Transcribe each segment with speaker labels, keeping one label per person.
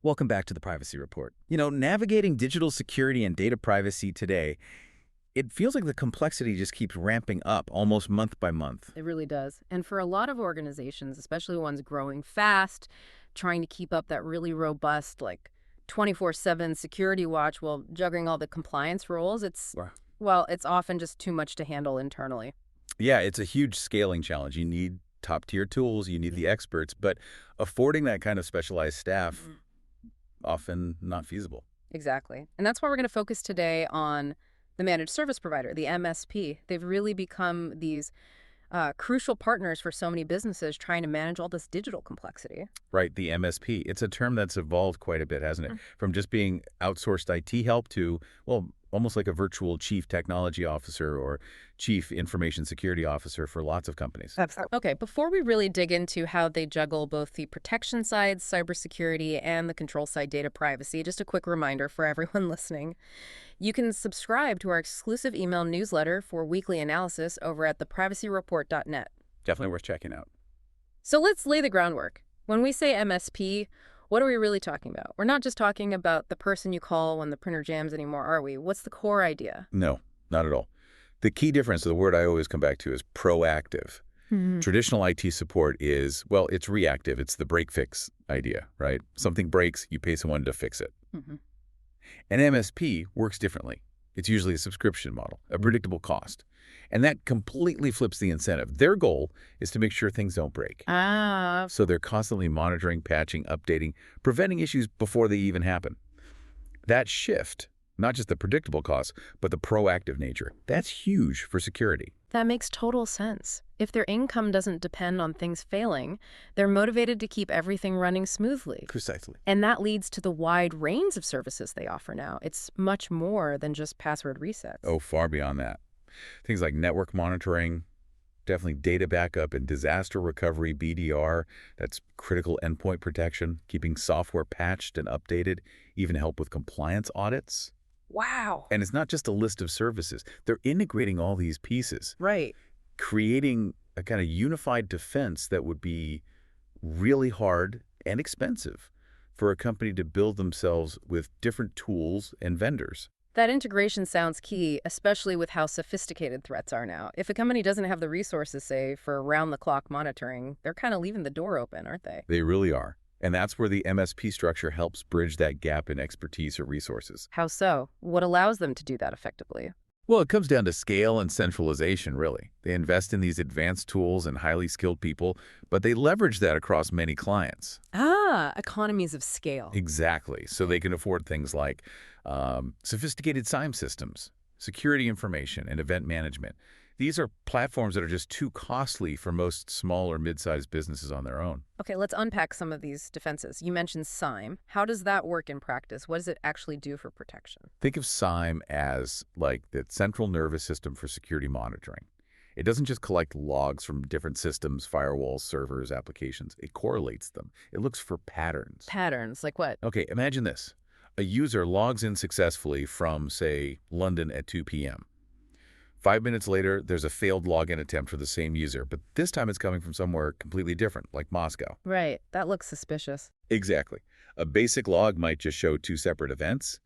Speaker 1: Welcome back to the Privacy Report. Navigating digital security and data privacy today, it feels like the complexity just keeps ramping up almost month by month.
Speaker 2: It really does. And for a lot of organizations, especially ones growing fast, trying to keep up that really robust, 24/7 security watch while juggling all the compliance rules,
Speaker 1: Wow.
Speaker 2: it's often just too much to handle internally.
Speaker 1: Yeah, it's a huge scaling challenge. You need top-tier tools, you need the experts, but affording that kind of specialized staff,
Speaker 2: Mm.
Speaker 1: often not feasible.
Speaker 2: Exactly. And that's why we're going to focus today on the managed service provider, the MSP. They've really become these crucial partners for so many businesses trying to manage all this digital complexity.
Speaker 1: Right, the MSP. It's a term that's evolved quite a bit, hasn't it?
Speaker 2: Mm.
Speaker 1: From just being outsourced IT help to, well, almost like a virtual chief technology officer or chief information security officer for lots of companies.
Speaker 2: Absolutely. Okay, before we really dig into how they juggle both the protection side, cybersecurity, and the control side, data privacy, just a quick reminder for everyone listening. You can subscribe to our exclusive email newsletter for weekly analysis over at theprivacyreport.net.
Speaker 1: Definitely worth checking out.
Speaker 2: So let's lay the groundwork. When we say MSP, what are we really talking about? We're not just talking about the person you call when the printer jams anymore, are we? What's the core idea?
Speaker 1: No, not at all. The key difference, the word I always come back to, is proactive. Traditional IT support is, well, it's reactive. It's the break fix idea, right? Something breaks, you pay someone to fix it.
Speaker 2: Mm-hmm.
Speaker 1: An MSP works differently. It's usually a subscription model, a predictable cost. And that completely flips the incentive. Their goal is to make sure things don't break.
Speaker 2: Ah,
Speaker 1: So they're constantly monitoring, patching, updating, preventing issues before they even happen. That shift, not just the predictable costs, but the proactive nature, that's huge for security.
Speaker 2: that makes total sense. If their income doesn't depend on things failing, they're motivated to keep everything running smoothly.
Speaker 1: Precisely.
Speaker 2: And that leads to the wide range of services they offer now. It's much more than just password resets.
Speaker 1: Oh, far beyond that. Things like network monitoring, definitely data backup and disaster recovery, BDR, that's critical endpoint protection, keeping software patched and updated, even help with compliance audits.
Speaker 2: Wow.
Speaker 1: And it's not just a list of services. They're integrating all these pieces,
Speaker 2: Right.
Speaker 1: creating a kind of unified defense that would be really hard and expensive for a company to build themselves with different tools and vendors.
Speaker 2: That integration sounds key, especially with how sophisticated threats are now. If a company doesn't have the resources, say, for round-the-clock monitoring, they're kind of leaving the door open, aren't they?
Speaker 1: They really are. And that's where the MSP structure helps bridge that gap in expertise or resources.
Speaker 2: How so? What allows them to do that effectively?
Speaker 1: Well, it comes down to scale and centralization, really. They invest in these advanced tools and highly skilled people, but they leverage that across many clients.
Speaker 2: Ah, economies of scale.
Speaker 1: Exactly. So they can afford things like sophisticated SIEM systems, security information, and event management. These are platforms that are just too costly for most small or mid-sized businesses on their own.
Speaker 2: Okay, let's unpack some of these defenses. You mentioned SIEM. How does that work in practice? What does it actually do for protection?
Speaker 1: Think of SIEM as like the central nervous system for security monitoring. It doesn't just collect logs from different systems, firewalls, servers, applications. It correlates them. It looks for patterns.
Speaker 2: Patterns, like what?
Speaker 1: Okay, imagine this. A user logs in successfully from, say, London at 2 p.m. 5 minutes later, there's a failed login attempt for the same user, but this time it's coming from somewhere completely different, like Moscow.
Speaker 2: Right, that looks suspicious.
Speaker 1: Exactly. A basic log might just show two separate events,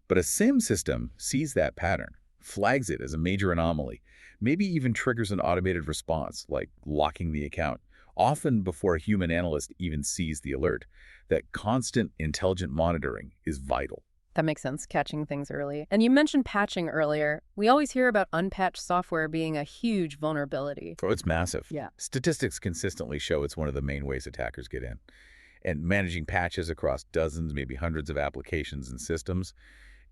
Speaker 1: but a SIM system sees that pattern, flags it as a major anomaly, maybe even triggers an automated response, like locking the account, often before a human analyst even sees the alert. That constant intelligent monitoring is vital.
Speaker 2: That makes sense, catching things early. And you mentioned patching earlier. We always hear about unpatched software being a huge vulnerability.
Speaker 1: Oh, it's massive.
Speaker 2: Yeah.
Speaker 1: Statistics consistently show it's one of the main ways attackers get in. And managing patches across dozens, maybe hundreds of applications and systems,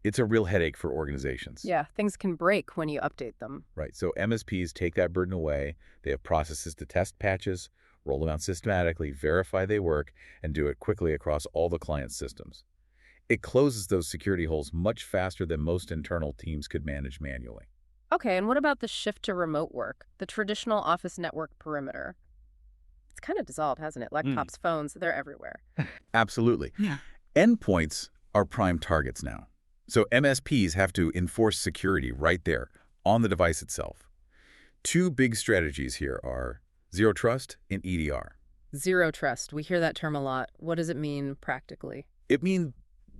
Speaker 1: it's a real headache for organizations.
Speaker 2: Yeah, things can break when you update them.
Speaker 1: Right. So MSPs take that burden away. They have processes to test patches, roll them out systematically, verify they work, and do it quickly across all the client systems. It closes those security holes much faster than most internal teams could manage manually.
Speaker 2: Okay, and what about the shift to remote work, the traditional office network perimeter? It's kind of dissolved, hasn't it? Laptops, phones, they're everywhere.
Speaker 1: Absolutely.
Speaker 2: Yeah.
Speaker 1: Endpoints are prime targets now. So MSPs have to enforce security right there on the device itself. Two big strategies here are Zero Trust and EDR.
Speaker 2: Zero trust. We hear that term a lot. What does it mean practically?
Speaker 1: It means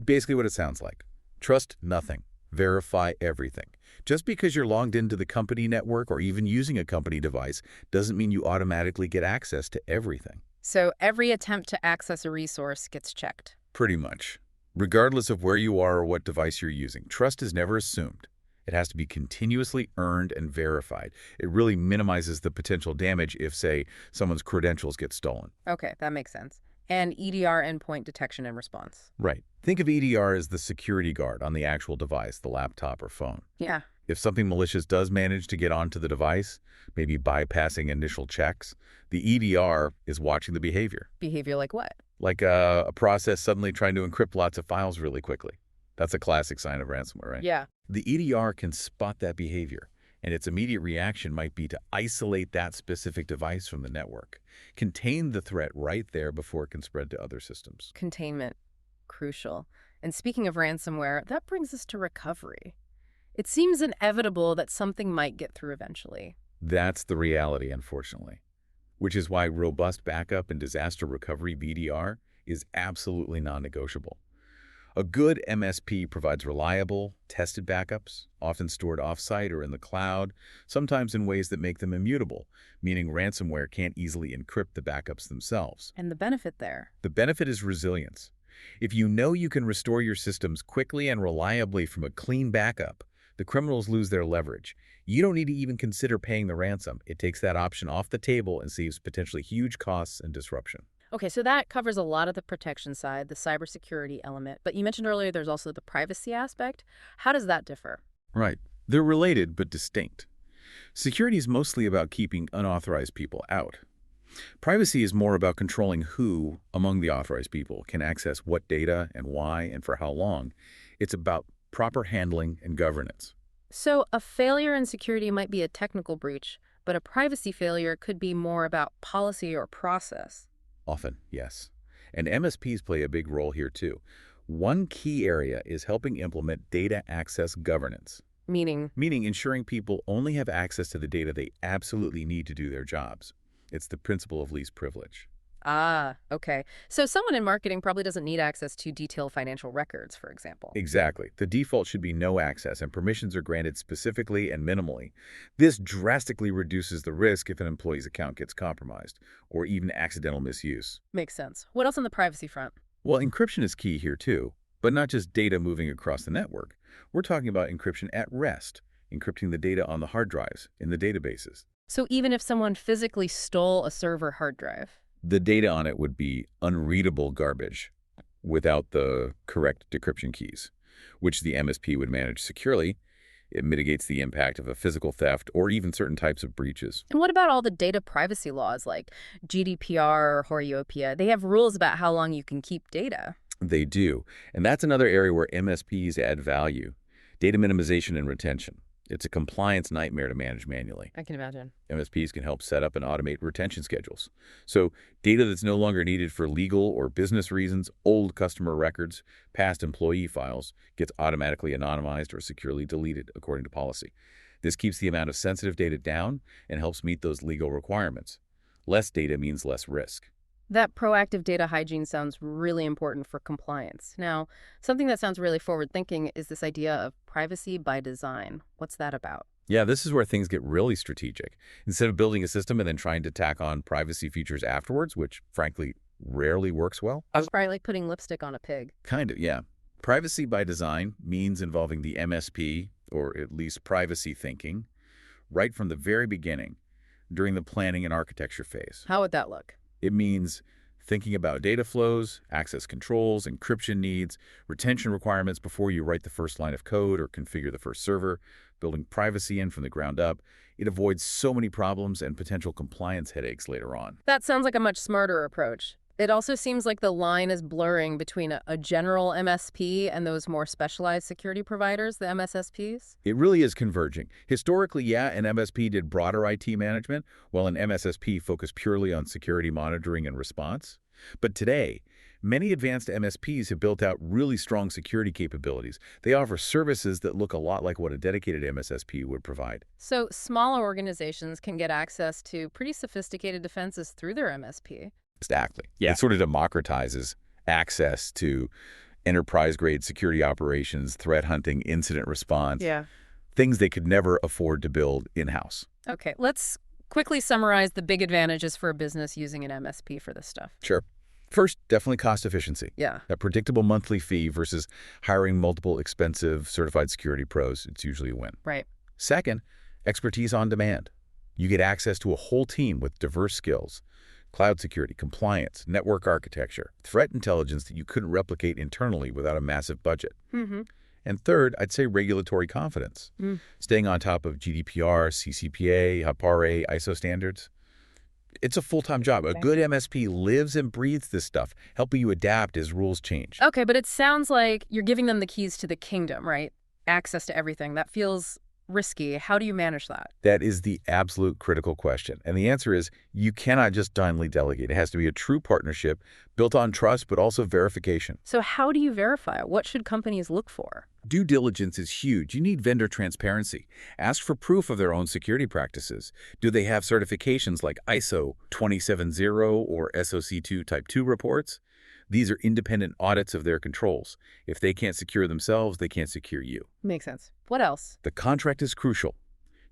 Speaker 1: basically what it sounds like. Trust nothing. Verify everything. Just because you're logged into the company network or even using a company device doesn't mean you automatically get access to everything.
Speaker 2: So every attempt to access a resource gets checked.
Speaker 1: Pretty much. Regardless of where you are or what device you're using, trust is never assumed. It has to be continuously earned and verified. It really minimizes the potential damage if, say, someone's credentials get stolen.
Speaker 2: Okay, that makes sense. And EDR endpoint detection and response.
Speaker 1: Right. Think of EDR as the security guard on the actual device, the laptop or phone.
Speaker 2: Yeah.
Speaker 1: If something malicious does manage to get onto the device, maybe bypassing initial checks, the EDR is watching the behavior.
Speaker 2: Behavior like what?
Speaker 1: Like a process suddenly trying to encrypt lots of files really quickly. That's a classic sign of ransomware, right?
Speaker 2: Yeah.
Speaker 1: The EDR can spot that behavior, and its immediate reaction might be to isolate that specific device from the network, contain the threat right there before it can spread to other systems.
Speaker 2: Containment. Crucial. And speaking of ransomware, that brings us to recovery. It seems inevitable that something might get through eventually.
Speaker 1: That's the reality, unfortunately, which is why robust backup and disaster recovery (BDR) is absolutely non-negotiable. A good MSP provides reliable, tested backups, often stored off-site or in the cloud, sometimes in ways that make them immutable, meaning ransomware can't easily encrypt the backups themselves.
Speaker 2: And the benefit there?
Speaker 1: The benefit is resilience. If you know you can restore your systems quickly and reliably from a clean backup, the criminals lose their leverage. You don't need to even consider paying the ransom. It takes that option off the table and saves potentially huge costs and disruption.
Speaker 2: Okay, so that covers a lot of the protection side, the cybersecurity element. But you mentioned earlier there's also the privacy aspect. How does that differ?
Speaker 1: Right. They're related but distinct. Security is mostly about keeping unauthorized people out. Privacy is more about controlling who, among the authorized people, can access what data and why and for how long. It's about proper handling and governance.
Speaker 2: So a failure in security might be a technical breach, but a privacy failure could be more about policy or process.
Speaker 1: Often, yes. And MSPs play a big role here too. One key area is helping implement data access governance,
Speaker 2: Meaning,
Speaker 1: meaning ensuring people only have access to the data they absolutely need to do their jobs. It's the principle of least privilege.
Speaker 2: okay. So someone in marketing probably doesn't need access to detailed financial records, for example.
Speaker 1: Exactly. The default should be no access, and permissions are granted specifically and minimally. This drastically reduces the risk if an employee's account gets compromised, or even accidental misuse.
Speaker 2: Makes sense. What else on the privacy front?
Speaker 1: Well, encryption is key here too, but not just data moving across the network. We're talking about encryption at rest, encrypting the data on the hard drives, in the databases.
Speaker 2: So even if someone physically stole a server hard drive?
Speaker 1: The data on it would be unreadable garbage without the correct decryption keys, which the MSP would manage securely. It mitigates the impact of a physical theft or even certain types of breaches.
Speaker 2: And what about all the data privacy laws like GDPR or Horyopia? They have rules about how long you can keep data.
Speaker 1: They do. And that's another area where MSPs add value. Data minimization and retention. It's a compliance nightmare to manage manually.
Speaker 2: I can imagine.
Speaker 1: MSPs can help set up and automate retention schedules. So data that's no longer needed for legal or business reasons, old customer records, past employee files, gets automatically anonymized or securely deleted according to policy. This keeps the amount of sensitive data down and helps meet those legal requirements. Less data means less risk.
Speaker 2: That proactive data hygiene sounds really important for compliance. Now, something that sounds really forward-thinking is this idea of privacy by design. What's that about?
Speaker 1: Yeah, this is where things get really strategic. Instead of building a system and then trying to tack on privacy features afterwards, which frankly rarely works well.
Speaker 2: It's probably like putting lipstick on a pig.
Speaker 1: Kind of, yeah. Privacy by design means involving the MSP, or at least privacy thinking, right from the very beginning, during the planning and architecture phase.
Speaker 2: How would that look?
Speaker 1: It means thinking about data flows, access controls, encryption needs, retention requirements before you write the first line of code or configure the first server, building privacy in from the ground up. It avoids so many problems and potential compliance headaches later on.
Speaker 2: That sounds like a much smarter approach. It also seems like the line is blurring between a general MSP and those more specialized security providers, the MSSPs.
Speaker 1: It really is converging. Historically, yeah, an MSP did broader IT management, while an MSSP focused purely on security monitoring and response. But today, many advanced MSPs have built out really strong security capabilities. They offer services that look a lot like what a dedicated MSSP would provide.
Speaker 2: So smaller organizations can get access to pretty sophisticated defenses through their MSP.
Speaker 1: Exactly.
Speaker 2: Yeah.
Speaker 1: It sort of democratizes access to enterprise-grade security operations, threat hunting, incident response,
Speaker 2: Yeah.
Speaker 1: things they could never afford to build in-house.
Speaker 2: Okay, let's quickly summarize the big advantages for a business using an MSP for this stuff.
Speaker 1: Sure. First, definitely cost efficiency.
Speaker 2: Yeah.
Speaker 1: A predictable monthly fee versus hiring multiple expensive certified security pros, it's usually a win.
Speaker 2: Right.
Speaker 1: Second, expertise on demand. You get access to a whole team with diverse skills: cloud security, compliance, network architecture, threat intelligence that you couldn't replicate internally without a massive budget.
Speaker 2: Mm-hmm.
Speaker 1: And third, I'd say regulatory confidence. Staying on top of GDPR, CCPA, HAPARE, ISO standards. It's a full-time job. A good MSP lives and breathes this stuff, helping you adapt as rules change.
Speaker 2: Okay, but it sounds like you're giving them the keys to the kingdom, right? Access to everything. That feels risky. How do you manage that?
Speaker 1: That is the absolute critical question. And the answer is you cannot just blindly delegate. It has to be a true partnership built on trust, but also verification.
Speaker 2: So how do you verify it? What should companies look for?
Speaker 1: Due diligence is huge. You need vendor transparency. Ask for proof of their own security practices. Do they have certifications like ISO 270 or SOC 2 Type 2 reports? These are independent audits of their controls. If they can't secure themselves, they can't secure you.
Speaker 2: Makes sense. What else?
Speaker 1: The contract is crucial.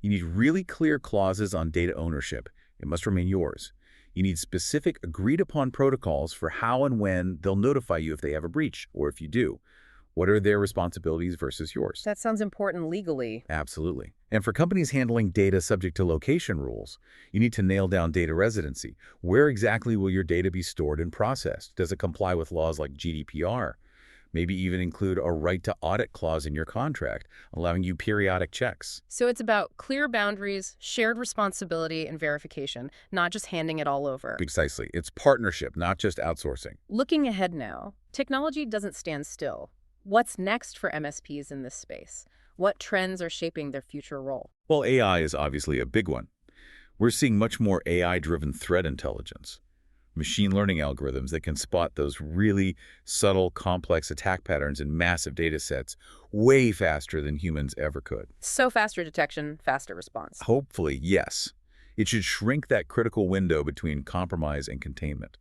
Speaker 1: You need really clear clauses on data ownership. It must remain yours. You need specific agreed-upon protocols for how and when they'll notify you if they have a breach, or if you do. What are their responsibilities versus yours?
Speaker 2: That sounds important legally.
Speaker 1: Absolutely. And for companies handling data subject to location rules, you need to nail down data residency. Where exactly will your data be stored and processed? Does it comply with laws like GDPR? Maybe even include a right to audit clause in your contract, allowing you periodic checks.
Speaker 2: So it's about clear boundaries, shared responsibility, and verification, not just handing it all over.
Speaker 1: Precisely. It's partnership, not just outsourcing.
Speaker 2: Looking ahead now, technology doesn't stand still. What's next for MSPs in this space? What trends are shaping their future role?
Speaker 1: Well, AI is obviously a big one. We're seeing much more AI-driven threat intelligence. Machine learning algorithms that can spot those really subtle, complex attack patterns in massive data sets way faster than humans ever could.
Speaker 2: So faster detection, faster response.
Speaker 1: Hopefully, yes. It should shrink that critical window between compromise and containment.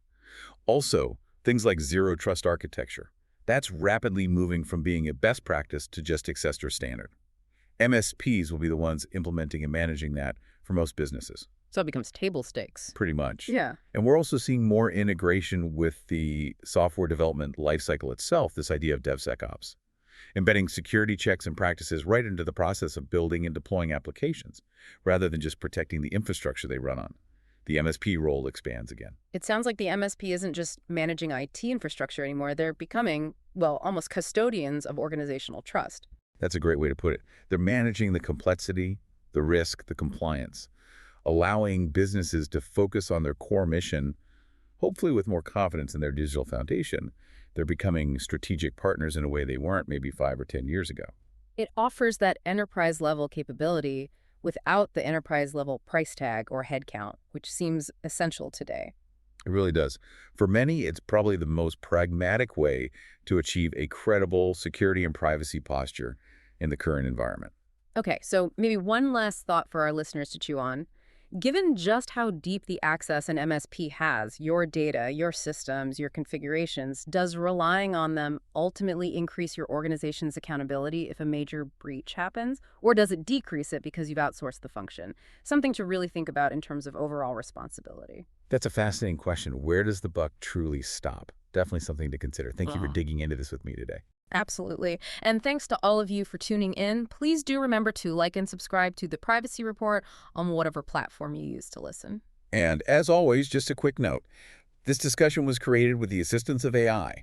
Speaker 1: Also, things like zero-trust architecture. That's rapidly moving from being a best practice to just access or standard. MSPs will be the ones implementing and managing that for most businesses.
Speaker 2: So it becomes table stakes.
Speaker 1: Pretty much.
Speaker 2: Yeah.
Speaker 1: And we're also seeing more integration with the software development lifecycle itself, this idea of DevSecOps. Embedding security checks and practices right into the process of building and deploying applications, rather than just protecting the infrastructure they run on. The MSP role expands again.
Speaker 2: It sounds like the MSP isn't just managing IT infrastructure anymore. They're becoming, well, almost custodians of organizational trust.
Speaker 1: That's a great way to put it. They're managing the complexity, the risk, the compliance, allowing businesses to focus on their core mission, hopefully with more confidence in their digital foundation. They're becoming strategic partners in a way they weren't maybe 5 or 10 years ago.
Speaker 2: It offers that enterprise-level capability without the enterprise-level price tag or headcount, which seems essential today.
Speaker 1: It really does. For many, it's probably the most pragmatic way to achieve a credible security and privacy posture in the current environment.
Speaker 2: Okay, so maybe one last thought for our listeners to chew on. Given just how deep the access an MSP has, your data, your systems, your configurations, does relying on them ultimately increase your organization's accountability if a major breach happens? Or does it decrease it because you've outsourced the function? Something to really think about in terms of overall responsibility.
Speaker 1: That's a fascinating question. Where does the buck truly stop? Definitely something to consider. Thank you for digging into this with me today.
Speaker 2: Absolutely. And thanks to all of you for tuning in. Please do remember to like and subscribe to The Privacy Report on whatever platform you use to listen.
Speaker 1: And as always, just a quick note. This discussion was created with the assistance of AI.